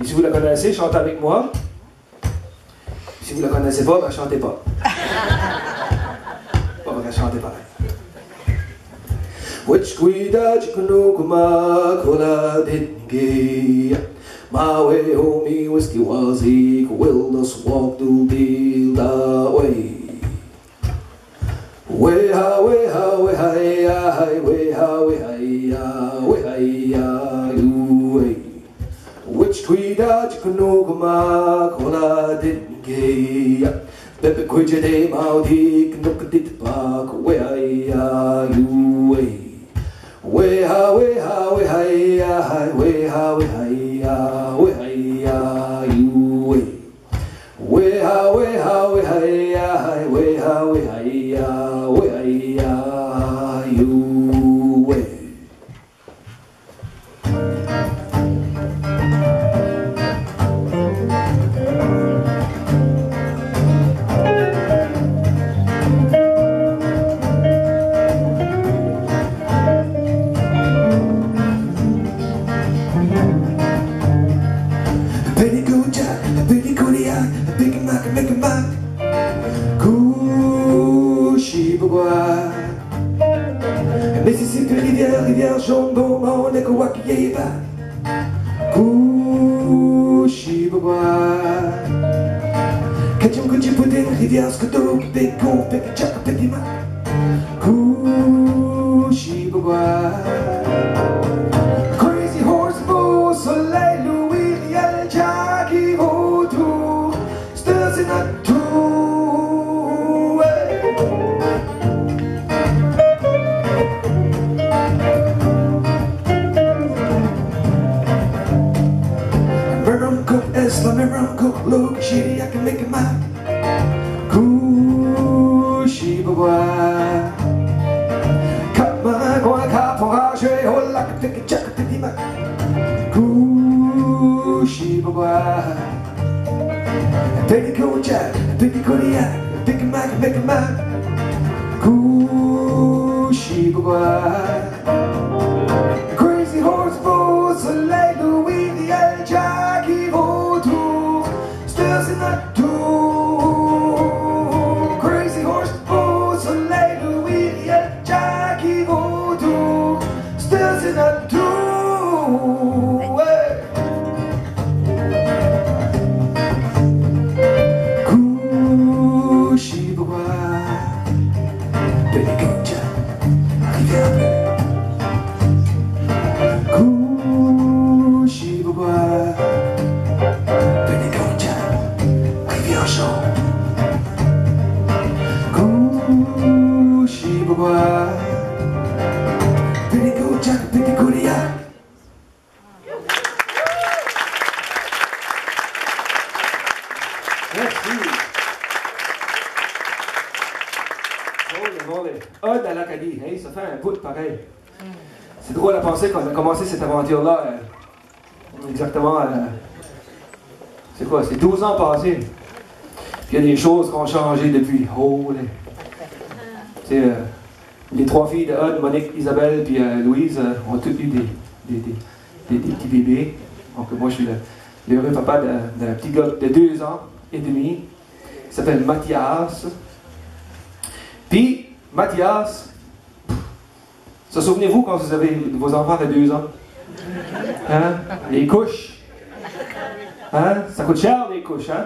Et si vous la connaissez, chantez avec moi. Si vous la connaissez pas, ben chantez pas. Pas vrai, chantez pareil. Which guida chikuno kuma kola dengue. My way homie whiskey was he will us walk to build the way. Way ha way ha way hi hi way ha way hi way hi you way. Which guida chikuno kuma kola dengue. Pepe kuja de maudi knukdit pak way hi you way. Way ha way ha way hi way ha way hi way hi you way. Way ha way ha way hi way ha way hi way hi you way. Mississippi, rivière jaune, Beaumont, Nekawakiyeba, Kushibwa, Kachum Kuchipudin, rivière Skoto, Peko, Pekachaka, Pekima, Kushibwa, Crazy Horse, Beau Soleil, Louis, Riel, Jackie, Vautour, Stars in a tour. Let me run, cook, look, shitty, I can make it mine. Kushibwa. Cut my going, cop, or I hold like a ticket, check a ticky man. Kushibwa. Take a cool jack, pick a Kodiak, pick a Mac, make a man. Kushibwa. Crazy horse, Beau Soleil, Louis, the El Jackie, in that tour. Crazy horse, Beau Soleil, Louis, yeah, Jackie Vautour, still in that tour. Kushibwa, Benigoja, Rivière Bleue. Kushibwa. Merci. Oh, le monde est Odd à l'Acadie. Hey, ça fait un bout pareil. C'est drôle à penser qu'on a commencé cette aventure-là exactement c'est quoi? C'est 12 ans passés. Puis il y a des choses qui ont changé depuis. Oh, les trois filles de Odd, Monique, Isabelle puis Louise ont toutes eu des petits bébés. Donc moi je suis l'heureux papa d'un petit gars de 2 ans et demi qui s'appelle Mathias. Puis Mathias, se souvenez-vous quand vous avez vos enfants de 2 ans? Hein? Les couches. Hein? Ça coûte cher les couches, hein?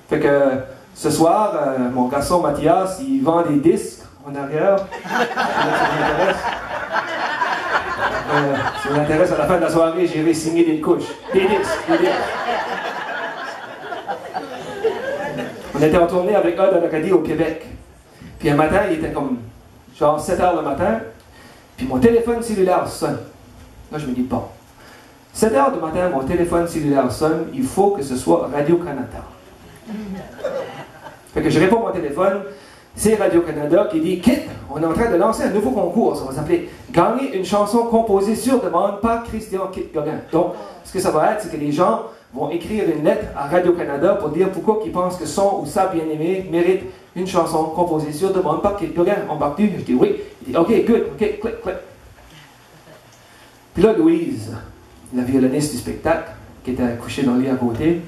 Fait que ce soir, mon garçon Mathias, il vend des disques en arrière. Ça vous intéresse, à la fin de la soirée, j'irai signer des couches. Des disques. On était en tournée avec Odd à l'Acadie au Québec. Puis un matin, il était comme genre 7 h le matin. Puis mon téléphone cellulaire sonne. Là, je me dis, bon, 7 h du matin, mon téléphone cellulaire sonne, il faut que ce soit Radio-Canada. Fait que je réponds à mon téléphone, c'est Radio-Canada qui dit « Kit, on est en train de lancer un nouveau concours, ça va s'appeler « Gagner une chanson composée sur demande par Christian Kit Gauguin ». Donc, ce que ça va être, c'est que les gens vont écrire une lettre à Radio-Canada pour dire pourquoi ils pensent que son ou sa bien-aimée mérite une chanson composée sur demande par Kit Gauguin. Embarques-tu? Je dis oui. Il dit « OK, good, OK, clic, clic ». Puis là, Louise, la violoniste du spectacle, qui était couché dans le lit à côté.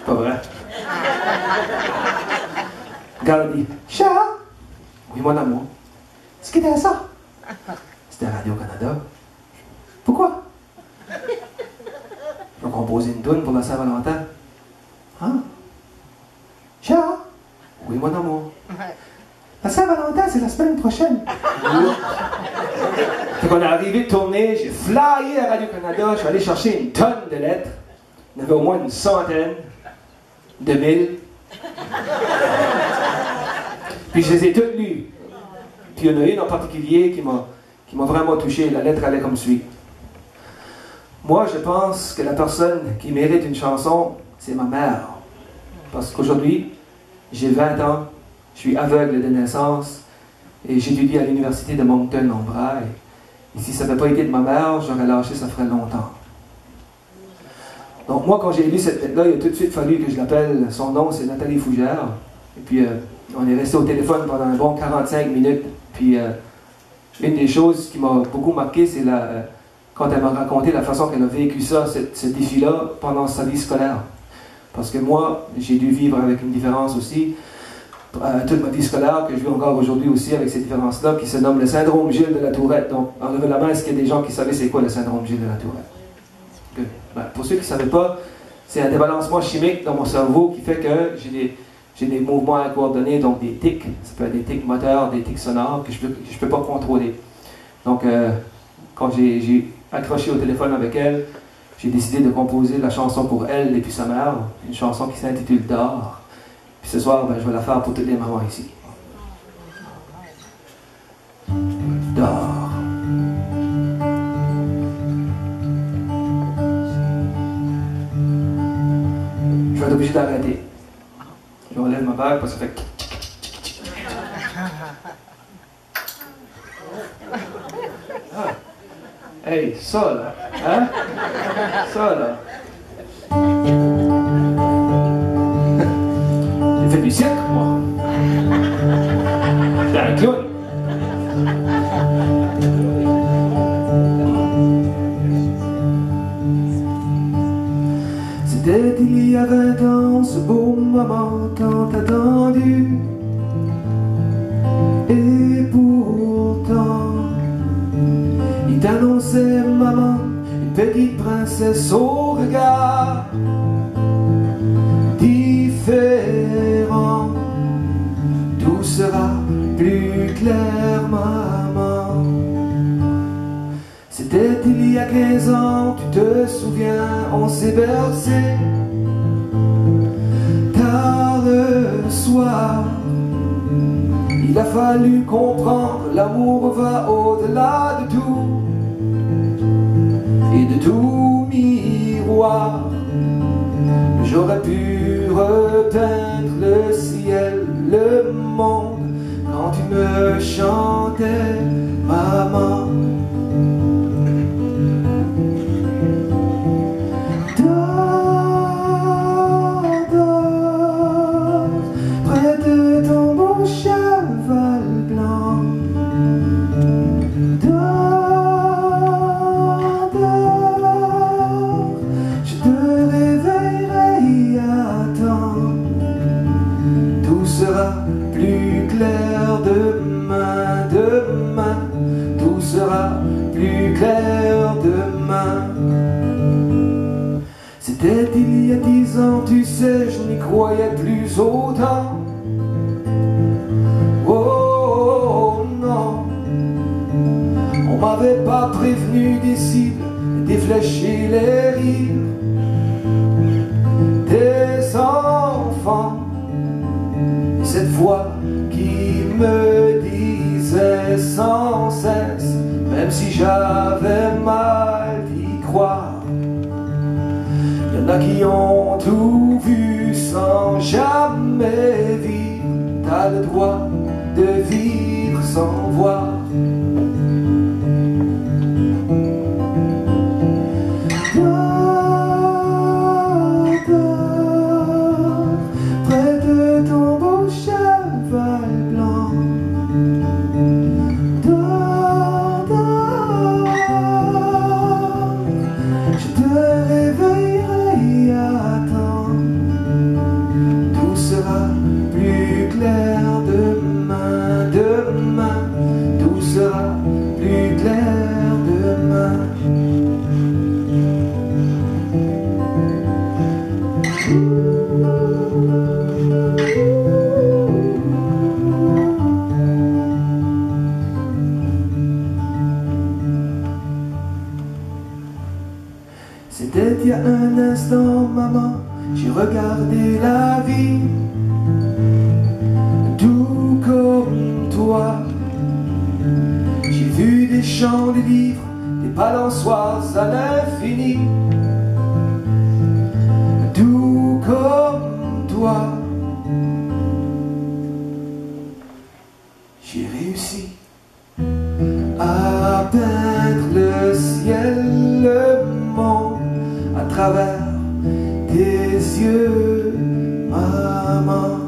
Pas vrai. Le gars a dit, chat, oui mon amour. Ce qu'était ça? C'était Radio-Canada. Pourquoi? Je vais composer une toune pour la Saint-Valentin. Hein? Chat? Oui mon amour. La Saint-Valentin, c'est la semaine prochaine. Fait qu'on est arrivé de tourner, j'ai flyé à Radio-Canada, je suis allé chercher une tonne de lettres. Il y en avait au moins une centaine, 2000. Puis je les ai toutes lues. Puis il y en a une en particulier qui m'a vraiment touché. La lettre allait comme suit. Moi, je pense que la personne qui mérite une chanson, c'est ma mère. Parce qu'aujourd'hui, j'ai 20 ans, je suis aveugle de naissance et j'étudie à l'université de Moncton en Braille. Et si ça n'avait pas été de ma mère, j'aurais lâché ça ferait longtemps. Donc moi, quand j'ai lu cette lettre-là, il a tout de suite fallu que je l'appelle. Son nom, c'est Nathalie Fougère. Et puis, on est resté au téléphone pendant un bon 45 minutes. Puis, une des choses qui m'a beaucoup marqué, c'est quand elle m'a raconté la façon qu'elle a vécu ça, ce défi-là, pendant sa vie scolaire. Parce que moi, j'ai dû vivre avec une différence aussi. Toute ma vie scolaire, que je vis encore aujourd'hui aussi avec cette différence-là, qui se nomme le syndrome Gilles de la Tourette. Donc, enlevez la main, est-ce qu'il y a des gens qui savaient c'est quoi le syndrome Gilles de la Tourette? Ben, pour ceux qui ne savaient pas, c'est un débalancement chimique dans mon cerveau qui fait que j'ai des mouvements incoordonnés, donc des tics, ça peut être des tics moteurs, des tics sonores que je ne peux pas contrôler. Donc, quand j'ai accroché au téléphone avec elle, j'ai décidé de composer la chanson pour elle et puis sa mère, une chanson qui s'intitule D'or. Puis ce soir, ben, je vais la faire pour toutes les mamans ici. D'or. Je vais être obligé d'arrêter. Je relève ma bague parce que ça fait... Ah. Hey, ça là, hein? Ça là. J'ai fait du cirque, moi. J'étais un clown. C'était il y a 20 ans, ce beau moment tant attendu. Et pourtant, il t'annonçait, maman, une petite princesse au regard différent. Tout sera plus clair, maman. C'était il y a 15 ans, tu te souviens, on s'est bercé tard le soir. Il a fallu comprendre, l'amour va au-delà de tout et de tout miroir. J'aurais pu repeindre le ciel, le monde, quand tu me chantais, maman. C'était il y a 10 ans, tu sais, je n'y croyais plus autant. Oh non, on m'avait pas prévenu des cibles, des flèches et les rires des enfants. Et cette voix qui me disait sans cesse, même si j'avais mal d'y croire, il y en a qui ont tout vu sans jamais vivre. T'as le droit de vivre sans voir. Près de ton beau cheval blanc, C'était il y a un instant, maman, j'ai regardé la vie, tout comme toi. J'ai vu des champs, des livres, des balançoires à l'infini, tout comme toi. J'ai réussi à peindre le ciel, le monde à travers tes yeux, maman.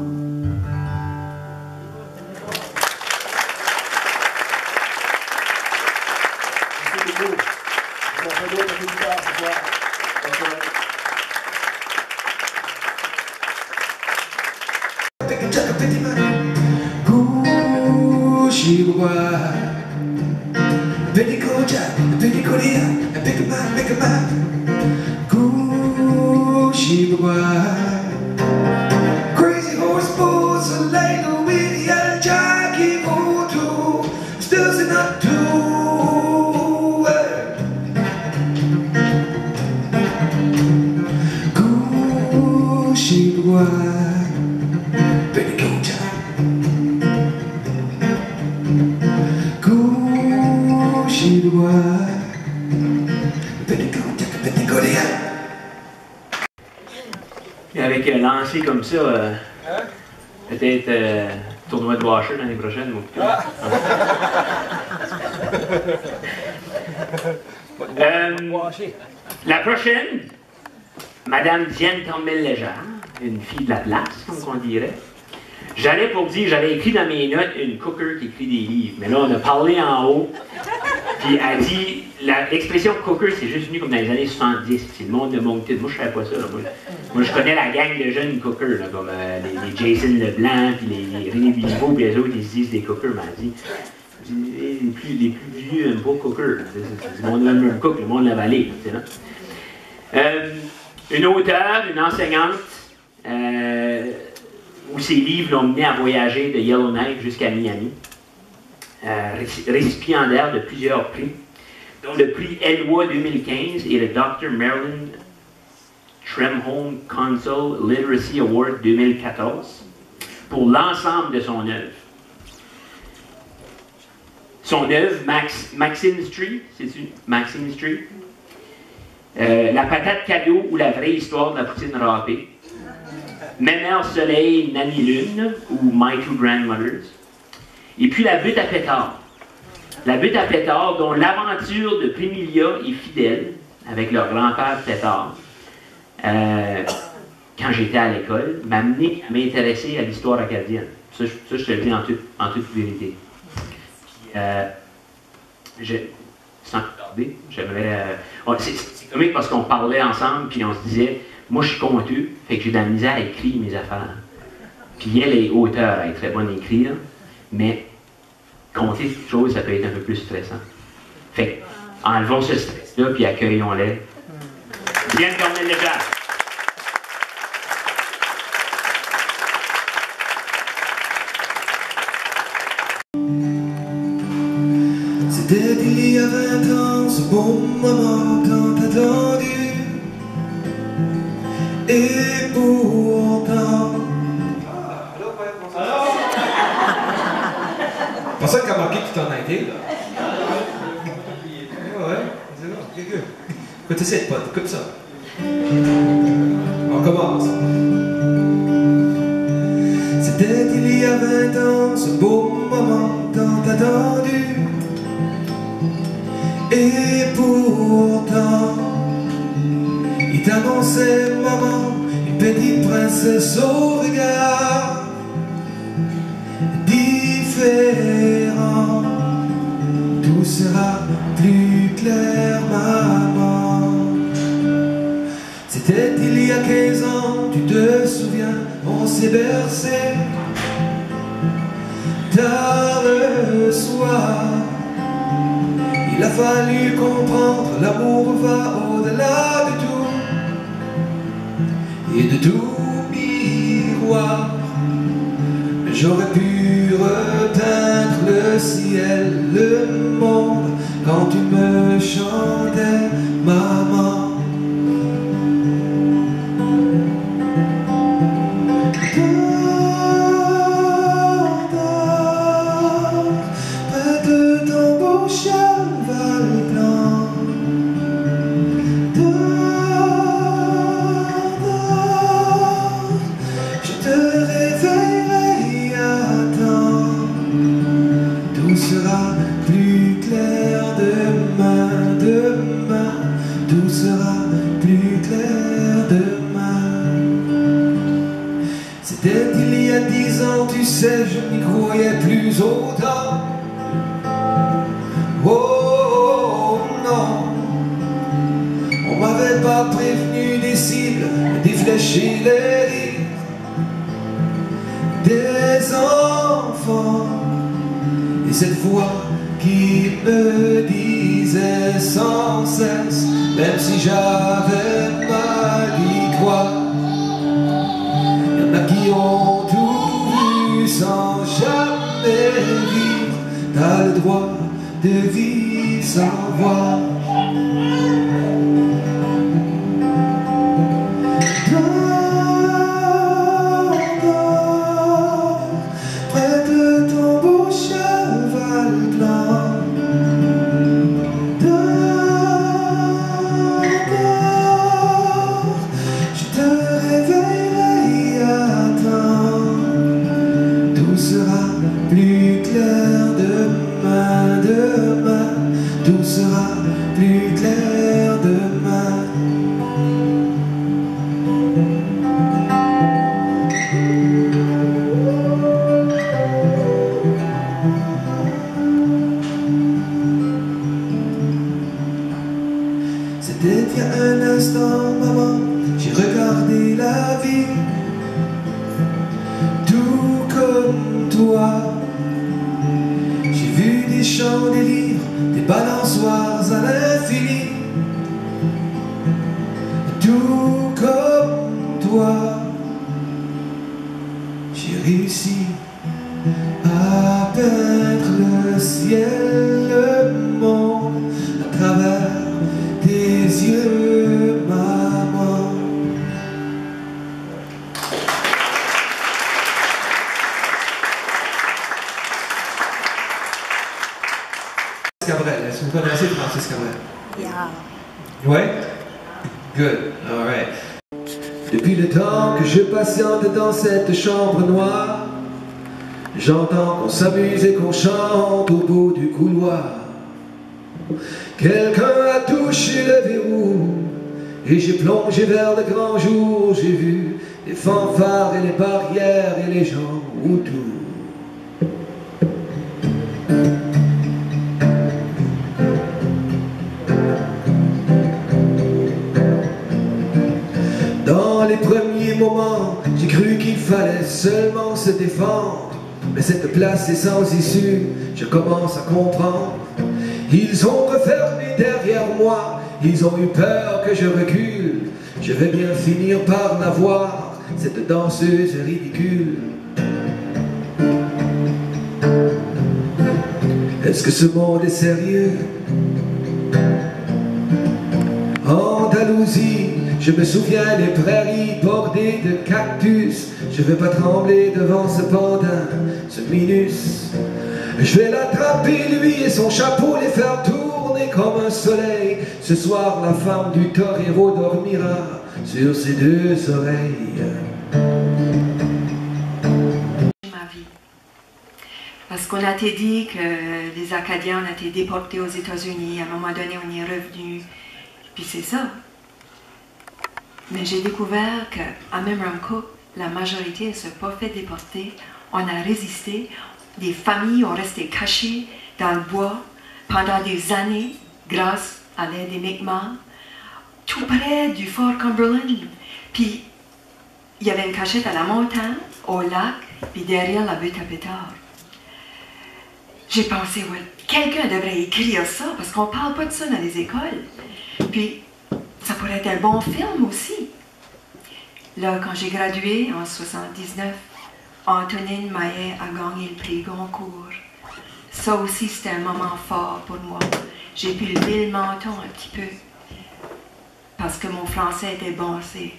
Crazy horse pulls a leg with a jockey motor, still in a two. Gauche droite, petticoat. Gauche droite, petticoat, petticoat. Avec lancé comme ça, peut-être tournoi de washer l'année prochaine. La prochaine, Madame Diane Campbell-Légère, une fille de la place, comme on dirait. J'allais pour dire, j'avais écrit dans mes notes une cooker qui écrit des livres, mais là on a parlé en haut, puis elle dit, l'expression cooker c'est juste venu comme dans les années 70, c'est le monde de Moncton. Moi je savais pas ça, là. Moi je connais la gang de jeunes cookers, là, comme les Jason Leblanc, puis les René Bilbao, puis les autres ils se disent des cookers, mais elle dit, les plus vieux n'aiment pas cookers, c'est le monde de Melbourne Cook, le monde de la vallée, tu sais, là. Une auteure, une enseignante, où ses livres l'ont mené à voyager de Yellowknife jusqu'à Miami. Récipiendaire de plusieurs prix, dont le prix Elwa 2015 et le Dr. Marilyn Tremholm Council Literacy Award 2014 pour l'ensemble de son œuvre. Son œuvre, Maxine Street, c'est-tu? Maxine Street. La patate cadeau ou la vraie histoire de la poutine râpée. Mémère Soleil, Nanny Lune ou My Two Grandmothers. Et puis la butte à pétard. La butte à pétard dont l'aventure de Pémilia et Fidèle, avec leur grand-père Pétard, quand j'étais à l'école, m'a amené à m'intéresser à l'histoire acadienne. Ça, je te le dis en toute vérité. Sans tarder, j'aimerais... c'est comique parce qu'on parlait ensemble, puis on se disait, moi je suis conteux, fait que j'ai de la misère à écrire mes affaires. Puis elle est auteure, elle est très bonne à écrire, mais compter quelque chose, ça peut être un peu plus stressant. Fait que, enlevons ce stress-là, puis accueillons-les. Diane Campbell-Légère. C'était il y a 20 ans, ce bon moment tant attendu. Et pourtant... C'est pour ça que t'as marqué que tu t'en as été, là. Ouais, c'est bon, ok, good. Écoutez cette pote, écoute ça. On commence. C'était il y a 20 ans, ce beau moment tant attendu. Et pourtant, il t'annonçait, maman, une petite princesse au regard différent. Tout sera plus clair, maman. C'était il y a 15 ans, tu te souviens, on s'est bercé tard le soir. Il a fallu comprendre, l'amour va au-delà de tout et de tout miroir. J'aurais pu repeindre le ciel, le monde, quand tu me chantais, maman. sera plus clair demain. C'était il y a 10 ans, tu sais, je n'y croyais plus autant. Oh non, on m'avait pas prévenu des cibles, des flèches et les rires des enfants. Et cette voix qui me disait sans cesse, même si j'avais mal d'y croire, y'en a qui ont tout vu sans jamais vivre. T'as le droit de vivre sans voir. Tout sera plus clair demain. C'était il y a un instant, maman, j'ai regardé la vie tout comme toi. J'ai vu des champs, des livres, des balançoires à l'infini, tout comme toi. J'ai réussi à peindre le ciel, le monde à travers tes yeux, maman. Cabrel, est-ce que vous connaissez Francis Cabrel? Yeah. Ouais? Good, alright. Depuis le temps que je patiente dans cette chambre noire, j'entends qu'on s'amuse et qu'on chante au bout du couloir. Quelqu'un a touché le verrou et j'ai plongé vers le grand jour. J'ai vu les fanfares et les barrières et les gens autour. Dans les premiers moments, j'ai cru qu'il fallait seulement se défendre. Mais cette place est sans issue, je commence à comprendre. Ils ont refermé derrière moi, ils ont eu peur que je recule. Je vais bien finir par la voir, cette danseuse ridicule. Est-ce que ce monde est sérieux? Andalousie, je me souviens des prairies bordées de cactus. Je vais pas trembler devant ce pandin, ce minus. Je vais l'attraper lui et son chapeau, les faire tourner comme un soleil. Ce soir la femme du torero dormira sur ses deux oreilles. Ma vie. Parce qu'on a été dit que les Acadiens ont été déportés aux États-Unis. À un moment donné, on y est revenu. Puis c'est ça. Mais j'ai découvert qu'à Memramcook, la majorité ne s'est pas fait déporter. On a résisté. Des familles ont resté cachées dans le bois pendant des années grâce à l'aide des Mi'kmaq, tout près du fort Cumberland. Puis, il y avait une cachette à la montagne, au lac, puis derrière la butte à pétard. J'ai pensé, ouais, quelqu'un devrait écrire ça, parce qu'on ne parle pas de ça dans les écoles. Puis, ça pourrait être un bon film aussi. Là, quand j'ai gradué en 79, Antonine Maillet a gagné le prix Goncourt. Ça aussi, c'était un moment fort pour moi. J'ai pu lever le menton un petit peu. Parce que mon français était bon, c'est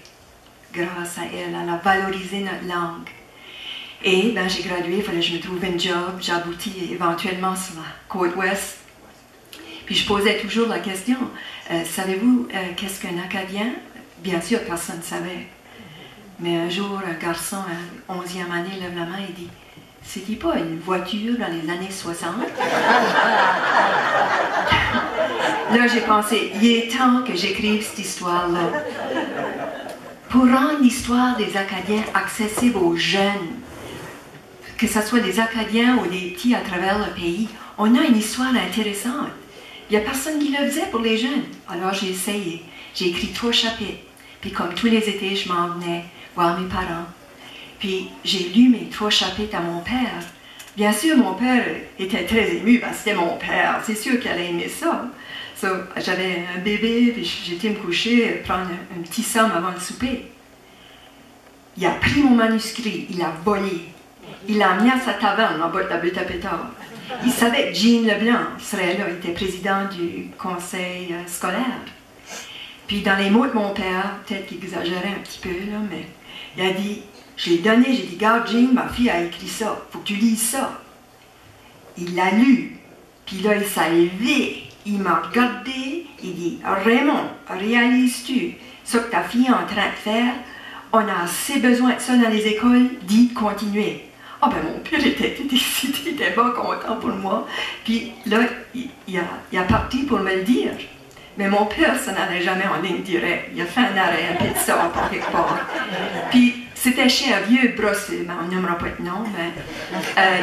grâce à elle. Elle a valorisé notre langue. Et ben, j'ai gradué, il fallait que je me trouve un job. J'aboutis éventuellement sur la côte ouest. Puis je posais toujours la question, savez-vous qu'est-ce qu'un Acadien? Bien sûr, personne ne savait. Mais un jour, un garçon à 11e année lève la main et dit, c'était pas une voiture dans les années 60? Là, j'ai pensé, il est temps que j'écrive cette histoire-là. Pour rendre l'histoire des Acadiens accessible aux jeunes, que ce soit des Acadiens ou des petits à travers le pays, on a une histoire intéressante. Il n'y a personne qui le faisait pour les jeunes. Alors j'ai essayé. J'ai écrit 3 chapitres. Puis comme tous les étés, je m'en venais voir mes parents. Puis j'ai lu mes 3 chapitres à mon père. Bien sûr, mon père était très ému, parce que c'était mon père. C'est sûr qu'il allait aimer ça. So, j'avais un bébé, puis j'étais me coucher, prendre un petit somme avant le souper. Il a pris mon manuscrit, il l'a volé. Il l'a amené à sa taverne en bas de la butte à pétard. Il savait que Jean Leblanc serait là, il était président du conseil scolaire. Puis dans les mots de mon père, peut-être qu'il exagérait un petit peu, là, mais il a dit, je l'ai donné, j'ai dit, garde Jean, ma fille a écrit ça, faut que tu lises ça. Il l'a lu, puis là il s'est levé, il m'a regardé, il dit, Raymond, réalises-tu ce que ta fille est en train de faire? On a assez besoin de ça dans les écoles, dis continuer. Ah ben mon père était décidé, il était pas content pour moi. Puis là, il a parti pour me le dire. Mais mon père, ça n'allait jamais en ligne directe. Il a fait un arrêt, un peu de ça, par quelque part. Puis c'était chez un vieux brossé, on n'aimera pas de nom, mais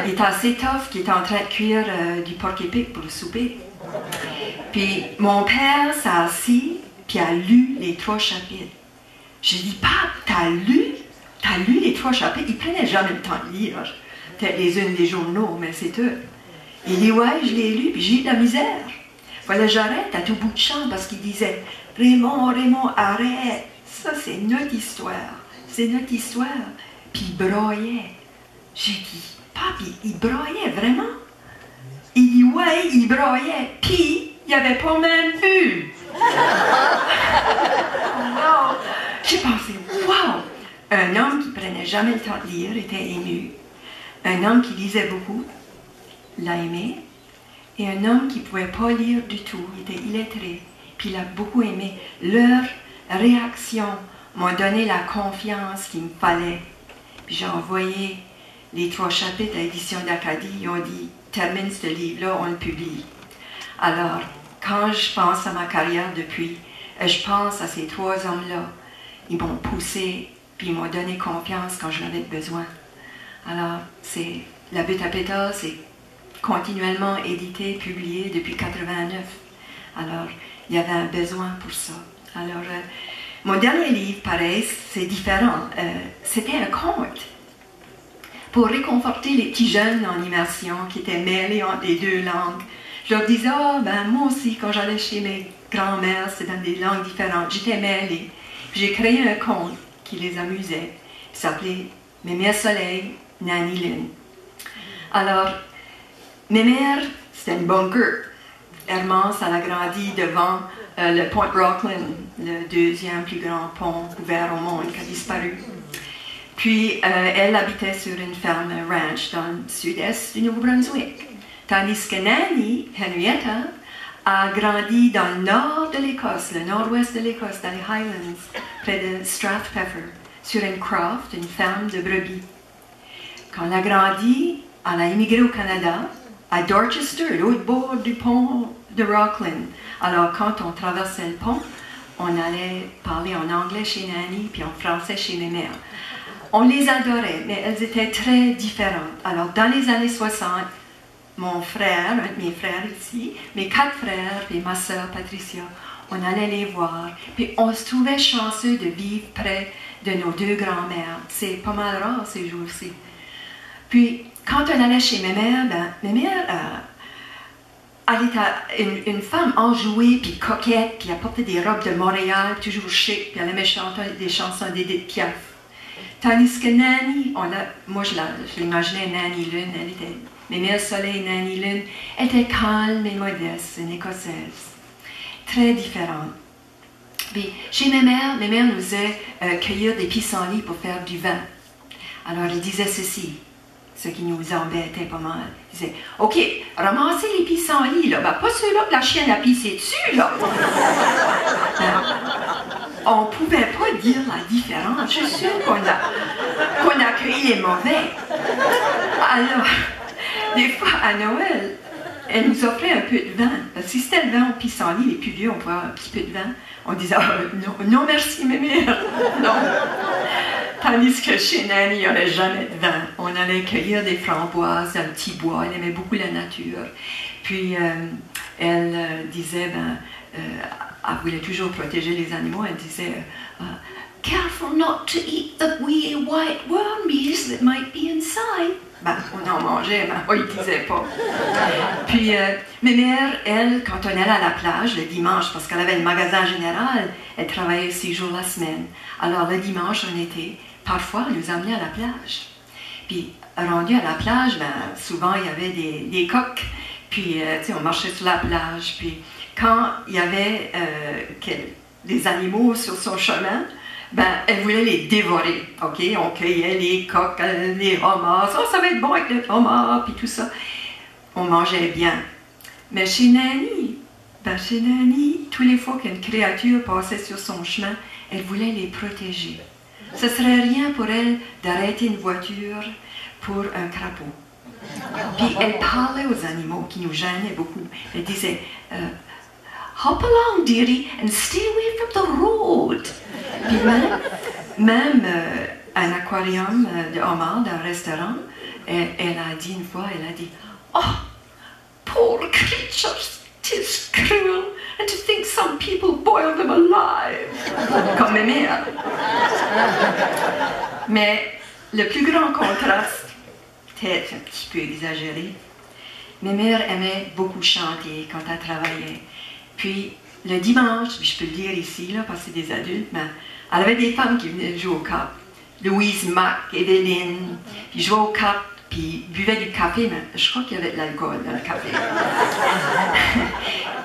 il était assez tough qu'il était en train de cuire du porc-épic pour le souper. Puis mon père s'est assis, puis a lu les 3 chapitres. J'ai dit, Pape, t'as lu les 3 chapitres? Il prenait jamais le temps de lire. Peut-être les unes des journaux, mais c'est tout. Il dit, ouais, je l'ai lu, puis j'ai eu de la misère. Voilà, j'arrête à tout bout de champ parce qu'il disait, Raymond, arrête. Ça, c'est notre histoire. C'est notre histoire. Puis il broyait. J'ai dit, Pape, il broyait vraiment? Il dit, ouais, il broyait. Puis, il n'avait pas même vu. Oh, j'ai pensé, wow! Un homme qui prenait jamais le temps de lire était ému. Un homme qui lisait beaucoup l'a aimé. Et un homme qui ne pouvait pas lire du tout, il était illettré, puis il a beaucoup aimé. Leur réaction m'a donné la confiance qu'il me fallait. Puis j'ai envoyé les 3 chapitres à l'édition d'Acadie. Ils ont dit, termine ce livre-là, on le publie. Alors, quand je pense à ma carrière depuis, je pense à ces 3 hommes-là. Ils m'ont poussé, puis ils m'ont donné confiance quand j'en avais besoin. Alors, c'est la butte à pétard, c'est continuellement édité, publié depuis 89. Alors, il y avait un besoin pour ça. Alors, mon dernier livre, pareil, c'est différent. C'était un conte pour réconforter les petits jeunes en immersion qui étaient mêlés entre les 2 langues. Je leur disais, ben moi aussi, quand j'allais chez mes grands-mères, c'était dans des langues différentes. J'étais mêlée. J'ai créé un conte qui les amusait. Il s'appelait Mémère Soleil, Nanny Lune. Alors, Mémère, c'était une bunker. Hermance, elle a grandi devant le pont Rockland, le 2e plus grand pont ouvert au monde qui a disparu. Puis, elle habitait sur une ferme ranch dans le sud-est du Nouveau-Brunswick. Tandis que Nanny, Henrietta, a grandi dans le nord de l'Écosse, le nord-ouest de l'Écosse, dans les Highlands, près de Strathpeffer, sur une croft, une ferme de brebis. Quand elle a grandi, elle a immigré au Canada, à Dorchester, l'autre bord du pont de Rockland. Alors, quand on traversait le pont, on allait parler en anglais chez Nanny, puis en français chez mes mères. On les adorait, mais elles étaient très différentes. Alors, dans les années 60, mon frère, un de mes frères ici, mes 4 frères, et ma sœur Patricia, on allait les voir. Puis on se trouvait chanceux de vivre près de nos 2 grands-mères. C'est pas mal rare ces jours-ci. Puis, quand on allait chez mes mères, mes mères, elle était une femme enjouée, puis coquette, puis elle portait des robes de Montréal, toujours chic, puis elle aimait chanter des chansons d'Edith Piaf. Tandis que Nanny, moi je l'imaginais Nanny Lune, elle était Mémère Soleil, Nanny Lune, elle était calme et modeste, une Écossaise, très différente. Puis, chez mes mères nous faisaient cueillir des pissenlits pour faire du vin. Alors, elle disait ceci, ce qui nous embêtait pas mal. Elle disait, OK, ramassez les pissenlits, là, ben, pas ceux-là que la chienne a pissé dessus, là. On ne pouvait pas dire la différence. Je suis sûre qu'on a cueilli les mauvais. Alors, des fois, à Noël, elle nous offrait un peu de vin. Parce que si c'était le vin au pissenlit, les plus vieux, on pouvait avoir un petit peu de vin. On disait, non, non merci, mémère. Non. Tandis que chez Nanny, il n'y avait jamais de vin. On allait cueillir des framboises dans le petit bois. Elle aimait beaucoup la nature. Puis, elle disait, elle voulait toujours protéger les animaux. Elle disait, careful not to eat the wee white wormies that might be inside. On en mangeait, mais on ne disait pas. Puis, mes mères, elle, quand on allait à la plage le dimanche, parce qu'elle avait le magasin général, elle travaillait 6 jours la semaine. Alors, le dimanche, on était, parfois, elle nous amenait à la plage. Puis, rendu à la plage, souvent, il y avait des coques. Puis, on marchait sur la plage. Puis, quand il y avait des animaux sur son chemin, elle voulait les dévorer, ok? On cueillait les coques, les homards, ça va être bon avec le homard, puis tout ça. On mangeait bien. Mais chez Nanny, tous les fois qu'une créature passait sur son chemin, elle voulait les protéger. Ce serait rien pour elle d'arrêter une voiture pour un crapaud. Puis elle parlait aux animaux qui nous gênaient beaucoup. Elle disait, hop along, dearie, and stay away from the road. Puis même un aquarium de homard d'un restaurant, elle a dit une fois, elle a dit, oh, poor creatures, 'tis cruel, and to think some people boil them alive. Comme mes mères. Mais le plus grand contraste, peut-être un petit peu exagéré, mes mères aimaient beaucoup chanter quand elles travaillaient. Puis, le dimanche, je peux le dire ici, là, parce que c'est des adultes, mais elle avait des femmes qui venaient jouer aux cartes. Louise Mac, Evelyne, puis jouaient aux cartes, puis buvaient du café, mais je crois qu'il y avait de l'alcool dans le café.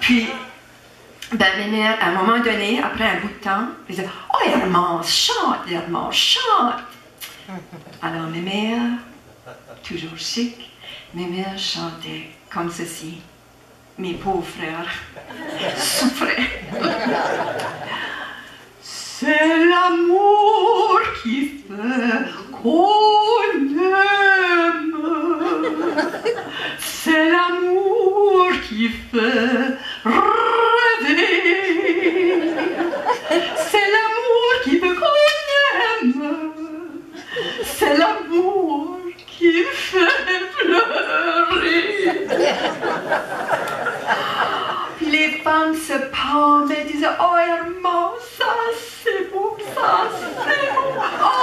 Puis, mes mères, à un moment donné, après un bout de temps, elles disaient, oh, Hermance, chante! Alors, mes mères, toujours chic, mes mères chantaient comme ceci. Mes pauvres frères souffraient. C'est l'amour qui fait qu'on aime. C'est l'amour qui fait rêver. C'est l'amour qui veut qu'on aime. C'est l'amour qui fait pleurer. Puis les femmes se pendaient, disaient, oh Hermance, ça c'est beau, ça c'est beau,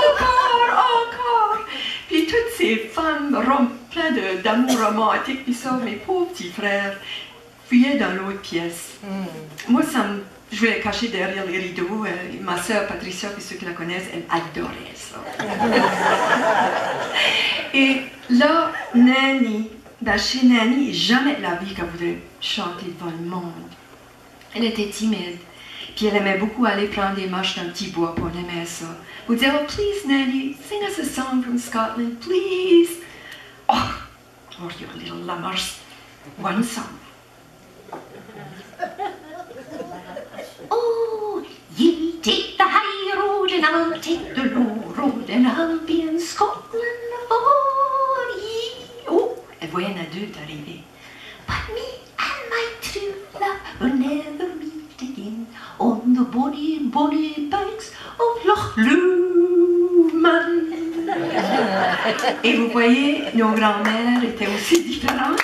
encore. Puis toutes ces femmes pleines d'amour romantique, puis ça, mes pauvres petits frères, fuyaient dans l'autre pièce. Moi, je voulais cacher derrière les rideaux. Ma sœur Patricia, puis ceux qui la connaissent, elle adorait ça. Et là, Nanny, chez Nanny, jamais de la vie qu'elle voudrait chanter devant le monde. Elle était timide, puis elle aimait beaucoup aller prendre des marches dans le petit bois, puis on aimait ça. Vous disait, oh please Nanny, sing us a song from Scotland, please. Oh, your little lammers, one song. Oh, ye take the high road and I'll take the low road and I'll be in Scotland for ye. Oh, elle voyait un adulte arriver. But me and my true love will never meet again on the bonny, bonny banks of Loch Lomond. Et vous voyez, nos grands-mères étaient aussi différentes.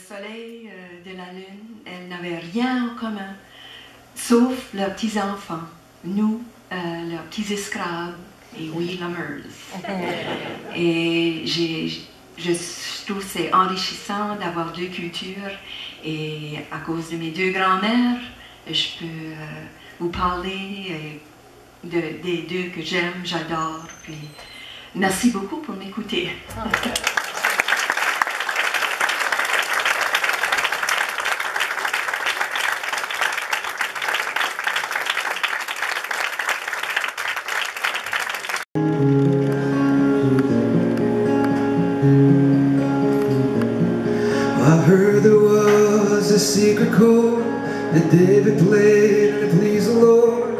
Soleil, de la lune, elles n'avaient rien en commun, sauf leurs petits-enfants, nous, leurs petits esclaves, et oui, l'amers. Et je trouve c'est enrichissant d'avoir deux cultures, et à cause de mes deux grands-mères, je peux vous parler des deux que j'aime, j'adore, puis merci beaucoup pour m'écouter. Secret chord that David played and it pleased the Lord.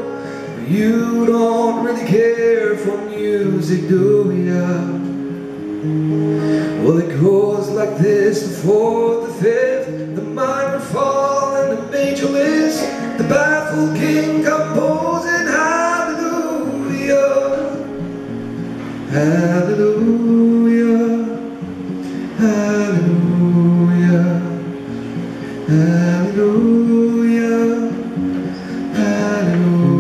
For you you don't really care for music, do ya? Well, it goes like this: the fourth, the fifth, the minor fall, and the major list. The baffled king composing hallelujah, hallelujah, hallelujah, hallelujah, hallelujah.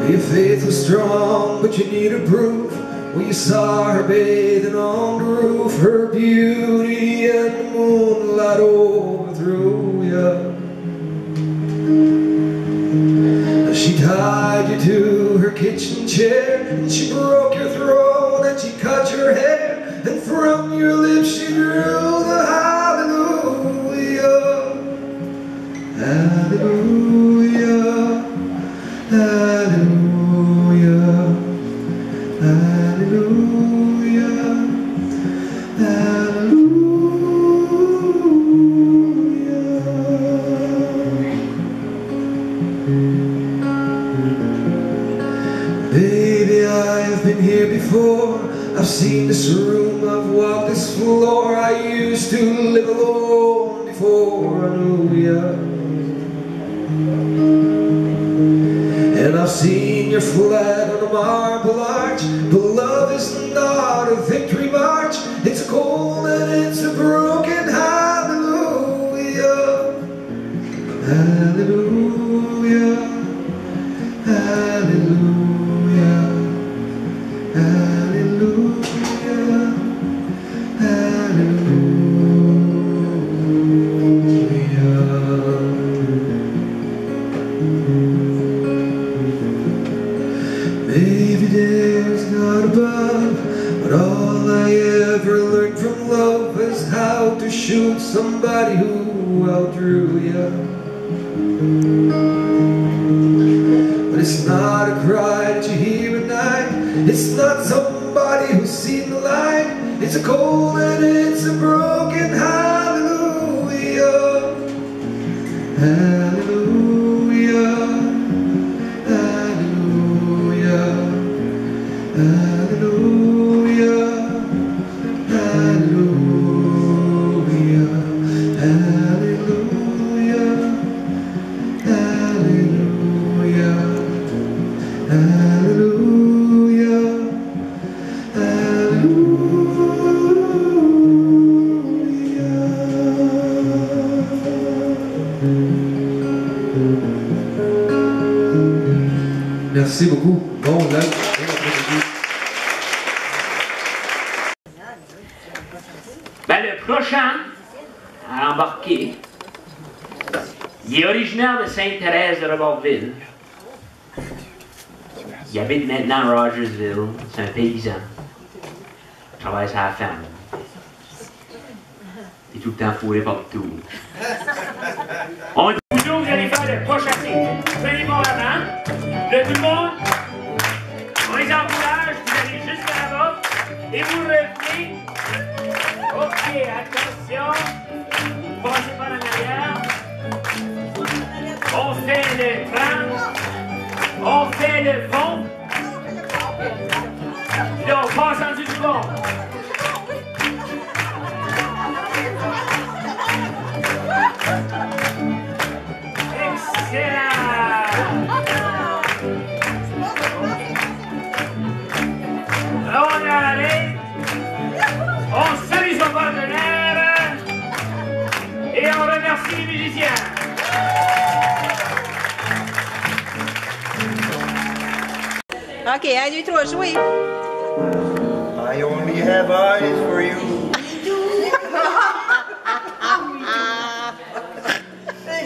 Your faith was strong, but you needed proof. When you saw her bathing on the roof, her beauty and the moonlight overthrew you. She tied you to her kitchen chair, and she broke your throat, and she cut your hair, and from your lips she drew the hallelujah, hallelujah, hallelujah, hallelujah, hallelujah. Baby, I've been here before. I've seen this room, I've walked this floor. I used to live alone before I knew ya. And I've seen your flag on a marble arch. But love is not a victory march. It's a cold and it's a broken hallelujah, hallelujah, hallelujah, hallelujah, hallelujah. Maybe there's God above, but all I ever learned from love is how to shoot somebody who outdrew you. But it's not a cry that you hear at night. It's not somebody who's seen the light. It's a cold and it's a broken hallelujah, hallelujah, hallelujah, hallelujah, hallelujah, hallelujah, hallelujah, hallelujah, hallelujah. Merci beaucoup. Bon live. Ben, le prochain à embarquer, il est originaire de Sainte-Thérèse de Robertville. Il habite maintenant à Rogersville. C'est un paysan. Il travaille sur la ferme. Il est tout le temps fourré partout. On dit que vous allez faire le prochain cycle. Vous allez voir avant. Le tout le monde, on les encourage. Vous allez jusqu'à là-bas. Et vous revenez. Ok, attention. Passez par en arrière. On fait le crâne. On fait le fond. Puis là, on passe en dessous du fond. Excellent! On arrête. On salue son partenaire. Et on remercie les musiciens. Ok, 1, 2, 3, jouez! I only have eyes for you.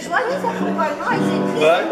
Joyeux accompagnement, c'est What?